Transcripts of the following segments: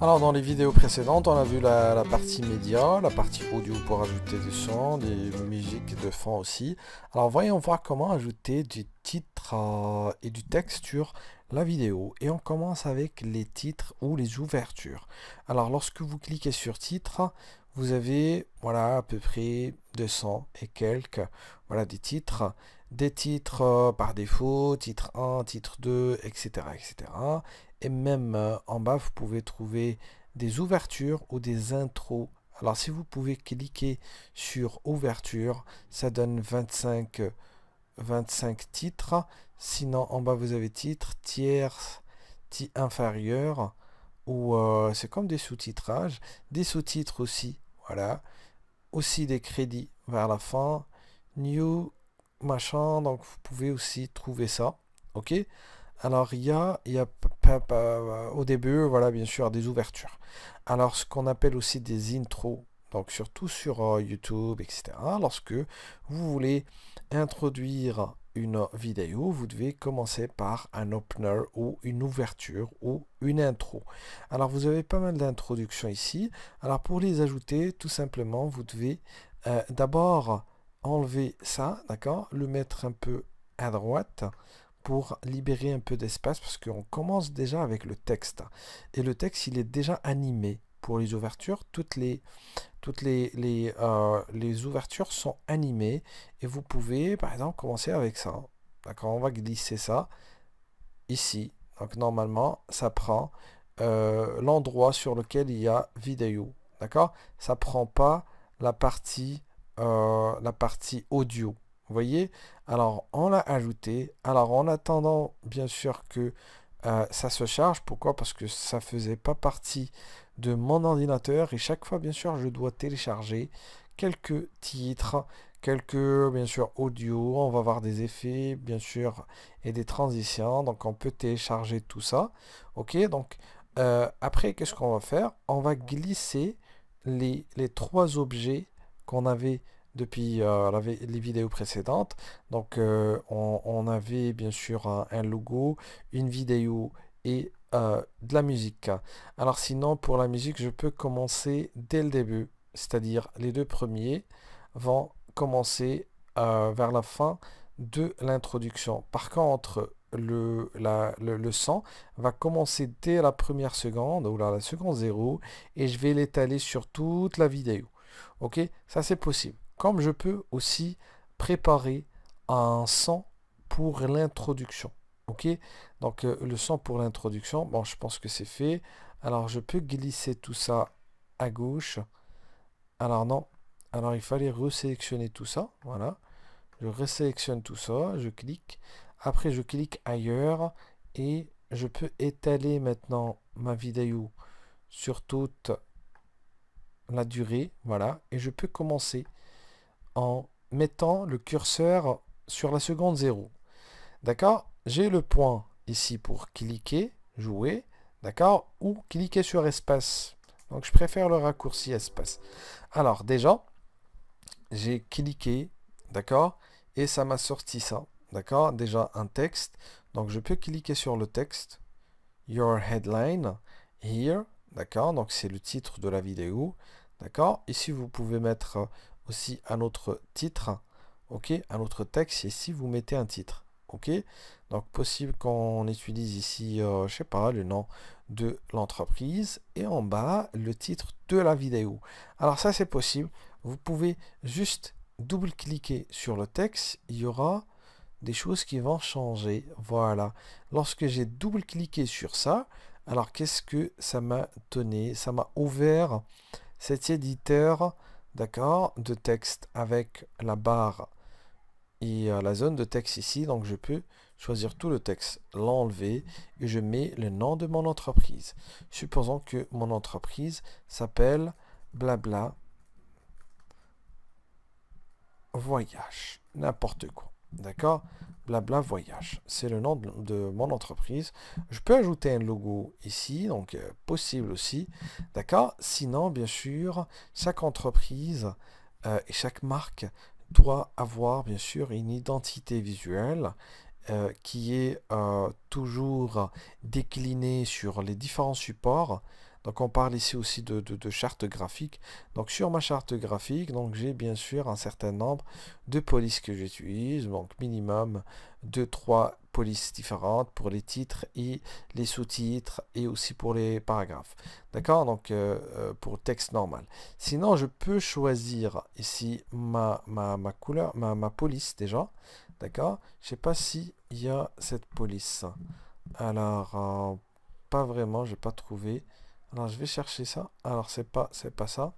Alors dans les vidéos précédentes, on a vu la partie média, la partie audio pour ajouter du son, des musiques de fond aussi. Alors voyons voir comment ajouter du titre et du texte sur la vidéo. Et on commence avec les titres ou les ouvertures. Alors lorsque vous cliquez sur titre, vous avez voilà à peu près 200 et quelques voilà des titres par défaut, titre 1, titre 2, etc. etc. Et même en bas, vous pouvez trouver des ouvertures ou des intros. Alors si vous pouvez cliquer sur ouverture, ça donne 25 titres. Sinon, en bas, vous avez titre, tiers, inférieur, ou c'est comme des sous-titrages. Des sous-titres aussi, voilà. Aussi des crédits vers la fin. New, machin, donc vous pouvez aussi trouver ça. Ok? Alors, au début, voilà, bien sûr, des ouvertures. Alors, ce qu'on appelle aussi des intros, donc surtout sur YouTube, etc. Lorsque vous voulez introduire une vidéo, vous devez commencer par un opener ou une ouverture ou une intro. Alors, vous avez pas mal d'introductions ici. Alors, pour les ajouter, tout simplement, vous devez d'abord enlever ça, d'accord, le mettre un peu à droite pour libérer un peu d'espace parce qu'on commence déjà avec le texte. Et le texte, il est déjà animé. Pour les ouvertures, les ouvertures sont animées et vous pouvez, par exemple, commencer avec ça. D'accord, on va glisser ça ici. Donc normalement, ça prend l'endroit sur lequel il y a vidéo. D'accord? Ça prend pas la partie audio. Vous voyez? Alors, on l'a ajouté. Alors, en attendant, bien sûr que ça se charge. Pourquoi? Parce que ça faisait pas partie de mon ordinateur. Et chaque fois, bien sûr, je dois télécharger quelques titres, quelques, bien sûr, audio. On va voir des effets, bien sûr, et des transitions. Donc, on peut télécharger tout ça. OK? Donc, après, qu'est-ce qu'on va faire? On va glisser les trois objets qu'on avait depuis les vidéos précédentes. Donc, on avait bien sûr un logo, une vidéo et de la musique. Alors, sinon, pour la musique, je peux commencer dès le début, c'est-à-dire les deux premiers vont commencer vers la fin de l'introduction. Par contre, le son va commencer dès la première seconde ou la seconde zéro et je vais l'étaler sur toute la vidéo. Ok, ça c'est possible. Comme je peux aussi préparer un son pour l'introduction. Ok, donc le son pour l'introduction, bon, je pense que c'est fait. Alors je peux glisser tout ça à gauche. Alors non, alors il fallait resélectionner tout ça. Voilà, je resélectionne tout ça, je clique. Après, je clique ailleurs et je peux étaler maintenant ma vidéo sur toute la durée. Voilà, et je peux commencer en mettant le curseur sur la seconde zéro. D'accord? J'ai le point ici pour cliquer, jouer, d'accord? Ou cliquer sur espace. Donc je préfère le raccourci espace. Alors déjà, j'ai cliqué, d'accord? Et ça m'a sorti ça, d'accord? Déjà un texte. Donc je peux cliquer sur le texte. Your headline here, d'accord? Donc c'est le titre de la vidéo, d'accord? Ici vous pouvez mettre aussi un autre titre, ok? Un autre texte. Ici vous mettez un titre, ok? Donc possible qu'on utilise ici, je sais pas, le nom de l'entreprise et en bas le titre de la vidéo. Alors ça c'est possible. Vous pouvez juste double-cliquer sur le texte. Il y aura des choses qui vont changer. Voilà. Lorsque j'ai double-cliqué sur ça, alors qu'est-ce que ça m'a donné? Ça m'a ouvert cet éditeur, d'accord, de texte avec la barre et la zone de texte ici. Donc je peux choisir tout le texte, l'enlever et je mets le nom de mon entreprise. Supposons que mon entreprise s'appelle Blabla Voyage. N'importe quoi. D'accord? Blabla Voyage. C'est le nom de mon entreprise. Je peux ajouter un logo ici, donc possible aussi. D'accord? Sinon, bien sûr, chaque entreprise et chaque marque doit avoir, bien sûr, une identité visuelle qui est toujours déclinée sur les différents supports. Donc on parle ici aussi de charte graphique. Donc sur ma charte graphique, donc j'ai bien sûr un certain nombre de polices que j'utilise, donc minimum de 3 polices différentes pour les titres et les sous-titres et aussi pour les paragraphes. D'accord? Donc pour le texte normal. Sinon, je peux choisir ici ma couleur, ma police déjà. D'accord? Je sais pas si il y a cette police. Alors, pas vraiment, j'ai pas trouvé. Alors, je vais chercher ça. Alors, c'est pas ça.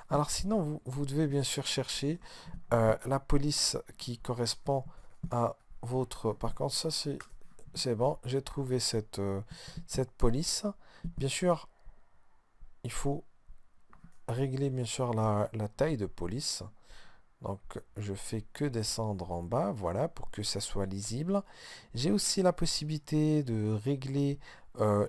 Alors, sinon, vous devez bien sûr chercher la police qui correspond à votre. Par contre, ça, c'est bon. J'ai trouvé cette police. Bien sûr, il faut régler, bien sûr, la taille de police. Donc, je fais que descendre en bas, voilà, pour que ça soit lisible. J'ai aussi la possibilité de régler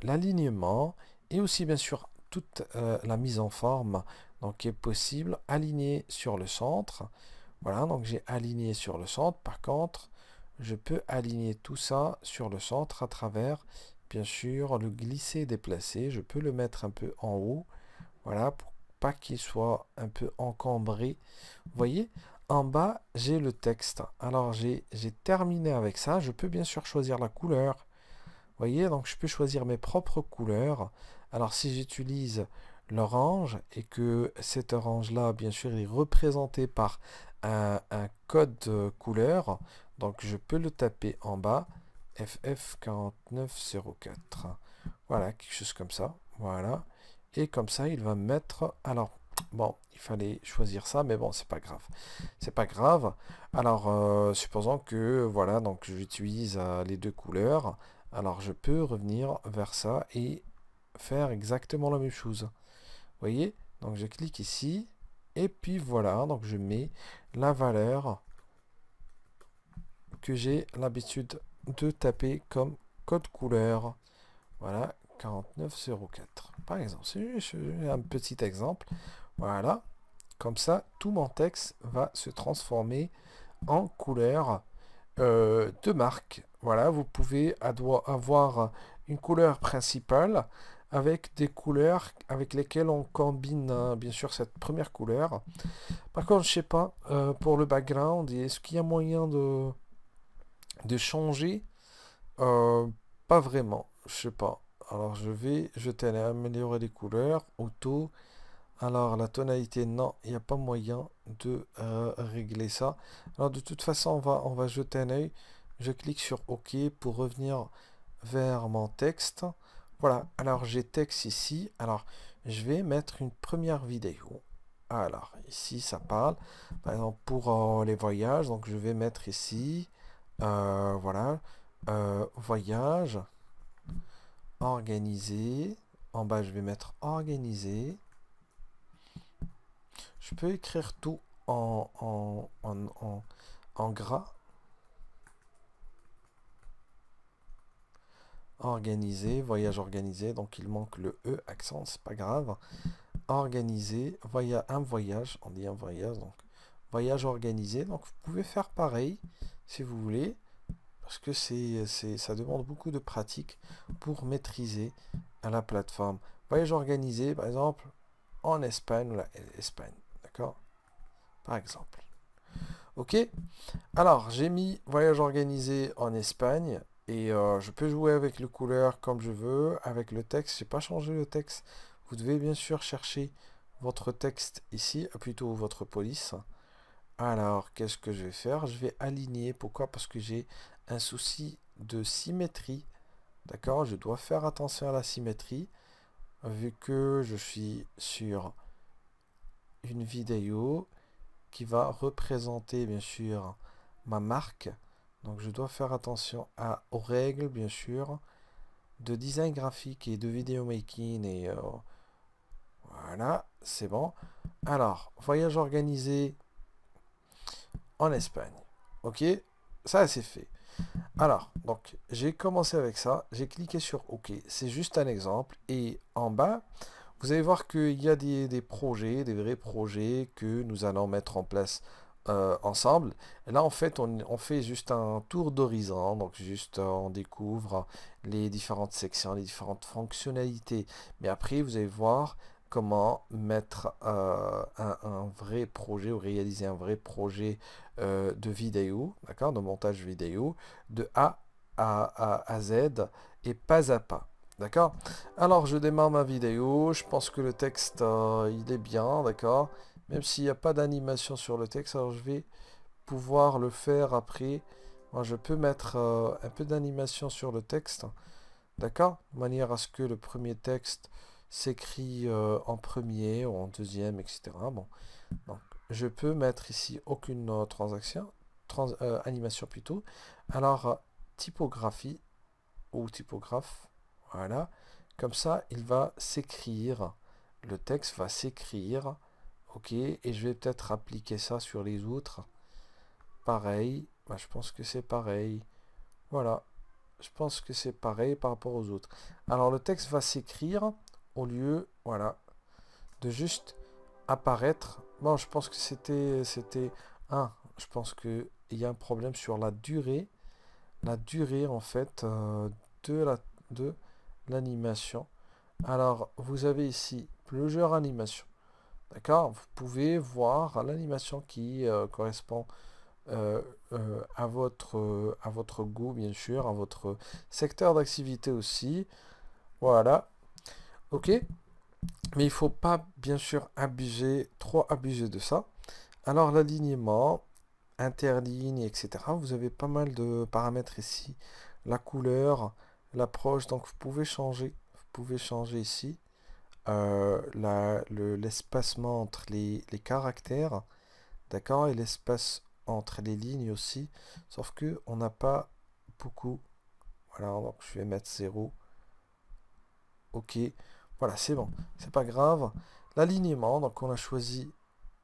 l'alignement et aussi, bien sûr, toute la mise en forme, donc qui est possible, aligner sur le centre. Voilà, donc j'ai aligné sur le centre. Par contre, je peux aligner tout ça sur le centre à travers, bien sûr, le glisser, déplacer. Je peux le mettre un peu en haut, voilà, pour pas qu'il soit un peu encombré. Vous voyez, en bas, j'ai le texte. Alors, j'ai terminé avec ça. Je peux bien sûr choisir la couleur. Vous voyez, donc je peux choisir mes propres couleurs. Alors, si j'utilise l'orange et que cet orange-là, bien sûr, est représenté par un code couleur, donc je peux le taper en bas, FF4904. Voilà, quelque chose comme ça. Voilà. Et comme ça, il va me mettre. Alors, bon, il fallait choisir ça, mais bon, c'est pas grave. C'est pas grave. Alors, supposons que, voilà, donc j'utilise les deux couleurs. Alors, je peux revenir vers ça et faire exactement la même chose. Vous voyez? Donc, je clique ici. Et puis, voilà, donc je mets la valeur que j'ai l'habitude de taper comme code couleur. Voilà, 4904. Par exemple, c'est un petit exemple. Voilà, comme ça, tout mon texte va se transformer en couleur de marque. Voilà, vous pouvez avoir une couleur principale avec des couleurs avec lesquelles on combine bien sûr cette première couleur. Par contre, je sais pas, pour le background, est-ce qu'il y a moyen de changer? Euh, Pas vraiment, je sais pas. Alors je t'ai améliorer les couleurs, auto. Alors la tonalité, non, il n'y a pas moyen de régler ça. Alors de toute façon, on va jeter un œil. Je clique sur OK pour revenir vers mon texte. Voilà, alors j'ai texte ici. Alors je vais mettre une première vidéo. Alors ici ça parle. Par exemple pour les voyages, donc je vais mettre ici. Voilà, voyage, organisé. En bas je vais mettre organisé. Je peux écrire tout en gras. Organisé, voyage organisé. Donc il manque le E, accent, c'est pas grave. Organisé, un voyage, on dit un voyage, donc voyage organisé. Donc vous pouvez faire pareil si vous voulez, parce que ça demande beaucoup de pratique pour maîtriser à la plateforme. Voyage organisé, par exemple, en Espagne ou l'Espagne. D'accord? Par exemple. Ok? Alors, j'ai mis voyage organisé en Espagne et je peux jouer avec les couleurs comme je veux, avec le texte. J'ai pas changé le texte. Vous devez bien sûr chercher votre texte ici, plutôt votre police. Alors, qu'est-ce que je vais faire? Je vais aligner. Pourquoi? Parce que j'ai un souci de symétrie. D'accord? Je dois faire attention à la symétrie, vu que je suis sur une vidéo qui va représenter bien sûr ma marque. Donc je dois faire attention aux règles bien sûr de design graphique et de vidéo making et voilà, c'est bon. Alors, voyage organisé en Espagne. Ok, ça c'est fait. Alors, donc j'ai commencé avec ça, j'ai cliqué sur OK, c'est juste un exemple et en bas, vous allez voir qu'il y a des projets, des vrais projets que nous allons mettre en place ensemble. Et là, en fait, on fait juste un tour d'horizon. Donc, juste, on découvre les différentes sections, les différentes fonctionnalités. Mais après, vous allez voir comment mettre un vrai projet ou réaliser un vrai projet de vidéo, d'accord, de montage vidéo, de A à Z et pas à pas. D'accord? Alors, je démarre ma vidéo. Je pense que le texte, il est bien, d'accord? Même s'il n'y a pas d'animation sur le texte, alors je vais pouvoir le faire après. Moi, je peux mettre un peu d'animation sur le texte, d'accord? De manière à ce que le premier texte s'écrit en premier ou en deuxième, etc. Bon, donc je peux mettre ici aucune animation plutôt. Alors, typographie ou typographe, voilà. Comme ça, il va s'écrire. Le texte va s'écrire. Ok, et je vais peut-être appliquer ça sur les autres. Pareil, bah, je pense que c'est pareil. Voilà, je pense que c'est pareil par rapport aux autres. Alors le texte va s'écrire au lieu, voilà, de juste apparaître. Bon, je pense que je pense qu'il y a un problème sur la durée en fait de la, de l'animation. Alors, vous avez ici plusieurs animations. D'accord? Vous pouvez voir l'animation qui correspond à votre goût, bien sûr, à votre secteur d'activité aussi. Voilà. Ok? Mais il ne faut pas, bien sûr, trop abuser de ça. Alors, l'alignement, interligne, etc. Vous avez pas mal de paramètres ici. La couleur, l'approche, donc vous pouvez changer. Vous pouvez changer ici l'espacement entre les caractères. D'accord? Et l'espace entre les lignes aussi. Sauf que on n'a pas beaucoup. Voilà, donc je vais mettre 0. Ok. Voilà, c'est bon. C'est pas grave. L'alignement, donc on a choisi.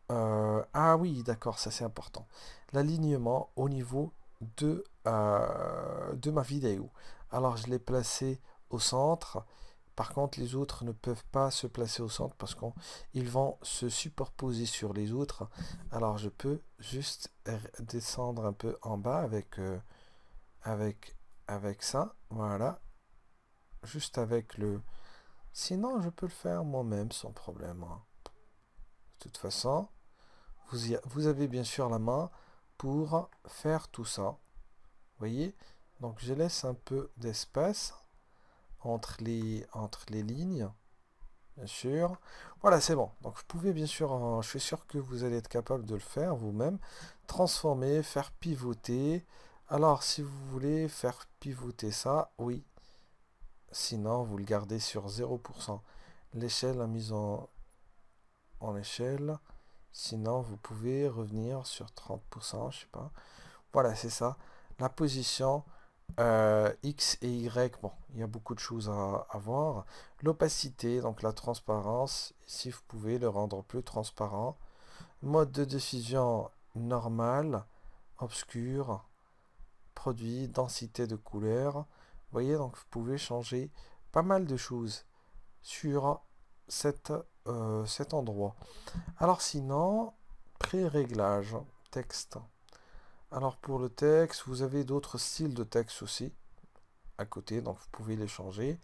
Ah oui, d'accord, ça c'est important. L'alignement au niveau de ma vidéo. Alors je l'ai placé au centre. Par contre, les autres ne peuvent pas se placer au centre parce qu'ils vont se superposer sur les autres. Alors, je peux juste descendre un peu en bas avec, avec ça. Voilà. Juste avec le... Sinon, je peux le faire moi-même sans problème, hein. De toute façon, vous avez bien sûr la main pour faire tout ça. Vous voyez? Donc, je laisse un peu d'espace entre les lignes. Bien sûr. Voilà, c'est bon. Donc vous pouvez bien sûr, je suis sûr que vous allez être capable de le faire vous-même. Transformer, faire pivoter. Alors, si vous voulez faire pivoter ça, oui. Sinon, vous le gardez sur 0%. L'échelle, la mise en échelle. Sinon, vous pouvez revenir sur 30%, je sais pas. Voilà, c'est ça. La position. X et Y, bon, il y a beaucoup de choses à voir. L'opacité, donc la transparence, si vous pouvez le rendre plus transparent. Mode de diffusion normal, obscur, produit, densité de couleur. Vous voyez, donc vous pouvez changer pas mal de choses sur cette, cet endroit. Alors sinon, pré-réglage, texte. Alors pour le texte, vous avez d'autres styles de texte aussi à côté, donc vous pouvez les changer.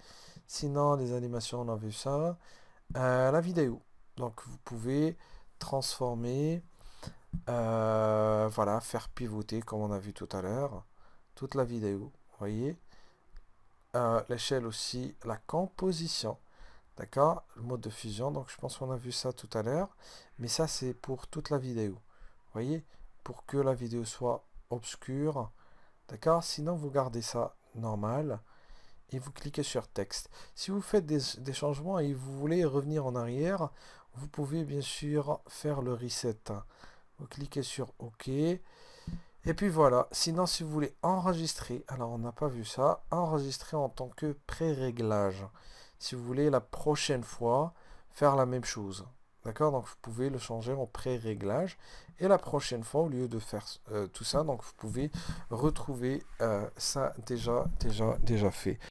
Sinon, les animations, on a vu ça. La vidéo, donc vous pouvez transformer, voilà, faire pivoter comme on a vu tout à l'heure, toute la vidéo. Vous voyez, l'échelle aussi, la composition, d'accord, le mode de fusion. Donc je pense qu'on a vu ça tout à l'heure, mais ça c'est pour toute la vidéo. Vous voyez, pour que la vidéo soit obscure, d'accord. Sinon, vous gardez ça normal et vous cliquez sur texte. Si vous faites des changements et vous voulez revenir en arrière, vous pouvez bien sûr faire le reset. Vous cliquez sur OK. Et puis voilà. Sinon, si vous voulez enregistrer, alors on n'a pas vu ça, enregistrer en tant que pré-réglage. Si vous voulez la prochaine fois faire la même chose. D'accord? Donc vous pouvez le changer en pré-réglage. Et la prochaine fois, au lieu de faire tout ça, donc vous pouvez retrouver ça déjà fait.